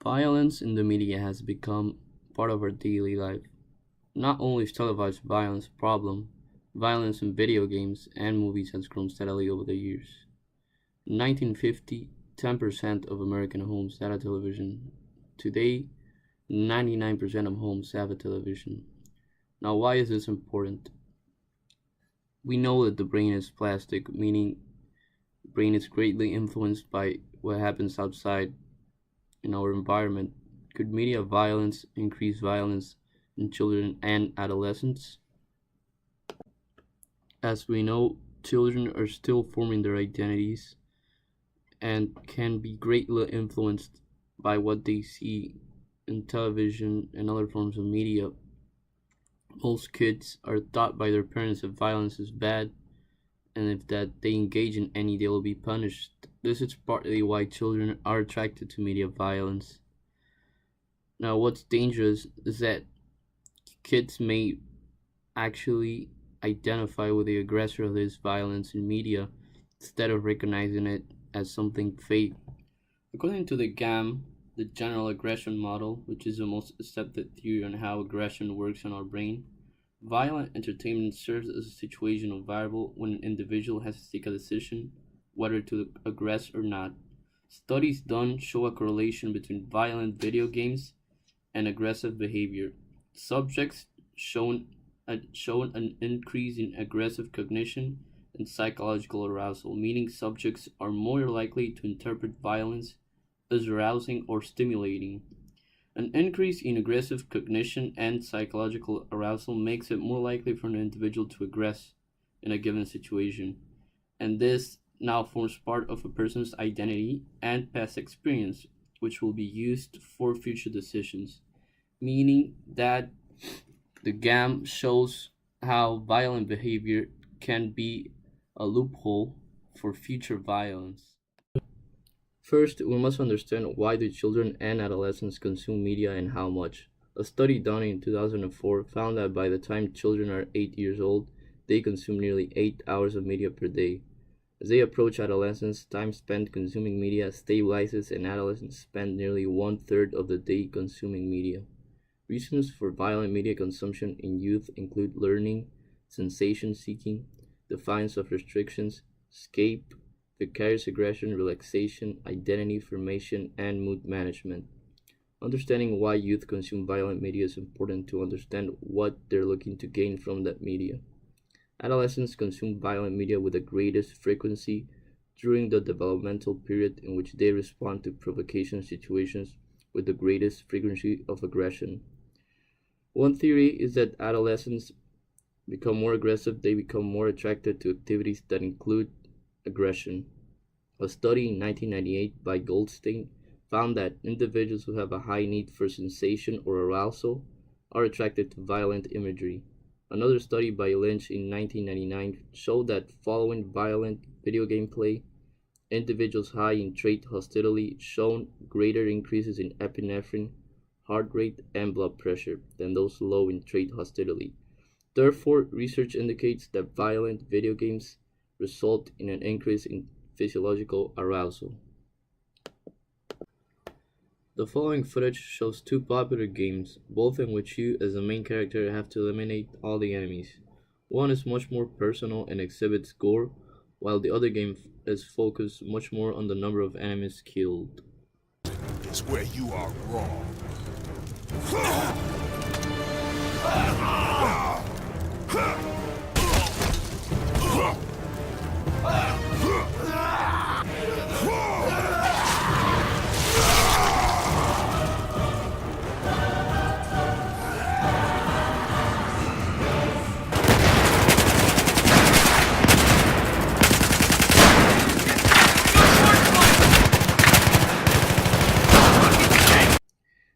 Violence in the media has become part of our daily life. Not only is televised violence a problem, violence in video games and movies has grown steadily over the years. In 1950, 10% of American homes had a television. Today, 99% of homes have a television. Now, why is this important? We know that the brain is plastic, meaning the brain is greatly influenced by what happens outside in our environment. Could media violence increase violence in children and adolescents? As we know, children are still forming their identities and can be greatly influenced by what they see in television and other forms of media. Most kids are taught by their parents that violence is bad and if that they engage in any they will be punished. This is partly why children are attracted to media violence. Now what's dangerous is that kids may actually identify with the aggressor of this violence in media instead of recognizing it as something fake. According to the GAM, the general aggression model, which is the most accepted theory on how aggression works in our brain, violent entertainment serves as a situational variable when an individual has to take a decision whether to aggress or not. Studies done show a correlation between violent video games and aggressive behavior. Subjects shown an increase in aggressive cognition and psychological arousal, meaning subjects are more likely to interpret violence as arousing or stimulating. An increase in aggressive cognition and psychological arousal makes it more likely for an individual to aggress in a given situation, and this now forms part of a person's identity and past experience, which will be used for future decisions, meaning that the GAM shows how violent behavior can be a loophole for future violence. First, we must understand why do children and adolescents consume media and how much. A study done in 2004 found that by the time children are 8 years old, they consume nearly 8 hours of media per day. As they approach adolescence, time spent consuming media stabilizes and adolescents spend nearly one-third of the day consuming media. Reasons for violent media consumption in youth include learning, sensation seeking, defiance of restrictions, escape, vicarious aggression, relaxation, identity formation, and mood management. Understanding why youth consume violent media is important to understand what they're looking to gain from that media. Adolescents consume violent media with the greatest frequency during the developmental period in which they respond to provocation situations with the greatest frequency of aggression. One theory is that adolescents become more aggressive, they become more attracted to activities that include aggression. A study in 1998 by Goldstein found that individuals who have a high need for sensation or arousal are attracted to violent imagery. Another study by Lynch in 1999 showed that following violent video game play, individuals high in trait hostility shown greater increases in epinephrine, heart rate, and blood pressure than those low in trait hostility. Therefore, research indicates that violent video games result in an increase in physiological arousal. The following footage shows two popular games, both in which you as the main character have to eliminate all the enemies. One is much more personal and exhibits gore, while the other game is focused much more on the number of enemies killed. Is where you are wrong.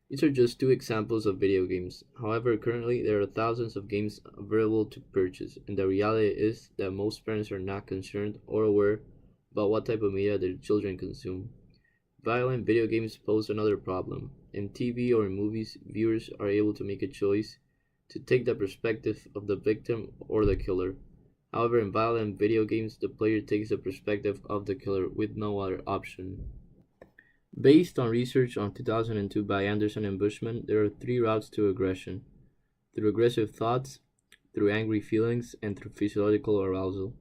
These are just two examples of video games. However, currently there are thousands of games available to purchase, and the reality is that most parents are not concerned or aware about what type of media their children consume. Violent video games pose another problem. In TV or in movies, viewers are able to make a choice to take the perspective of the victim or the killer. However, in violent video games, the player takes the perspective of the killer with no other option. Based on research on 2002 by Anderson and Bushman, there are three routes to aggression: through aggressive thoughts, through angry feelings, and through physiological arousal.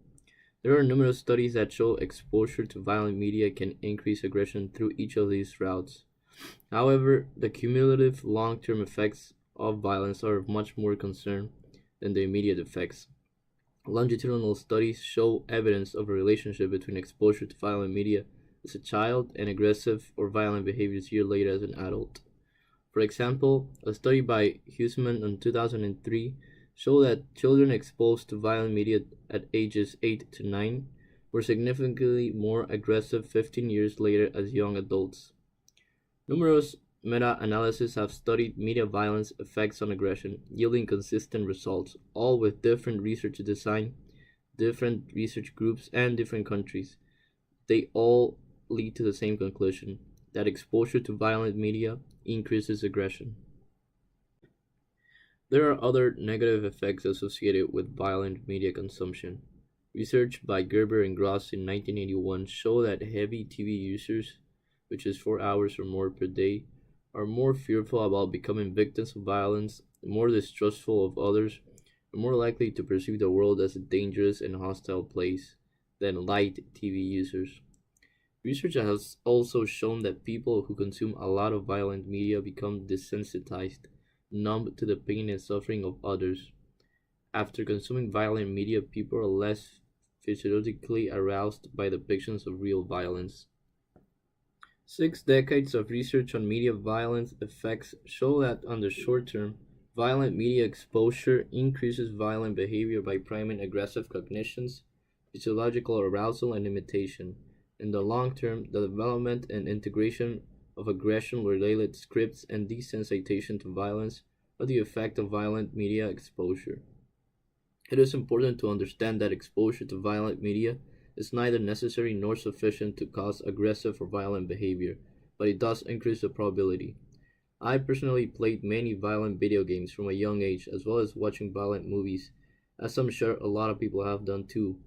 There are numerous studies that show exposure to violent media can increase aggression through each of these routes. However, the cumulative long term effects of violence are of much more concern than the immediate effects. Longitudinal studies show evidence of a relationship between exposure to violent media as a child and aggressive or violent behaviors years later as an adult. For example, a study by Huseman in 2003 showed that children exposed to violent media at ages 8 to 9 were significantly more aggressive 15 years later as young adults. Numerous meta-analyses have studied media violence effects on aggression, yielding consistent results, all with different research design, different research groups, and different countries. They all lead to the same conclusion that exposure to violent media increases aggression. There are other negative effects associated with violent media consumption. Research by Gerber and Gross in 1981 show that heavy TV users, which is 4 hours or more per day, are more fearful about becoming victims of violence, more distrustful of others, and more likely to perceive the world as a dangerous and hostile place than light TV users. Research has also shown that people who consume a lot of violent media become desensitized, numb to the pain and suffering of others. After consuming violent media, people are less physiologically aroused by depictions of real violence. 6 decades of research on media violence effects show that on the short term, violent media exposure increases violent behavior by priming aggressive cognitions, physiological arousal, and imitation. In the long term, the development and integration of aggression-related scripts and desensitization to violence are the effect of violent media exposure. It is important to understand that exposure to violent media is neither necessary nor sufficient to cause aggressive or violent behavior, but it does increase the probability. I personally played many violent video games from a young age, as well as watching violent movies, as I'm sure a lot of people have done too.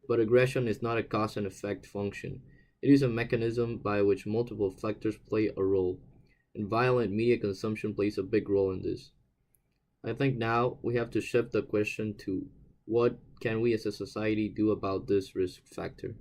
But aggression is not a cause and effect function. It is a mechanism by which multiple factors play a role, and violent media consumption plays a big role in this. I think now we have to shift the question to what can we as a society do about this risk factor?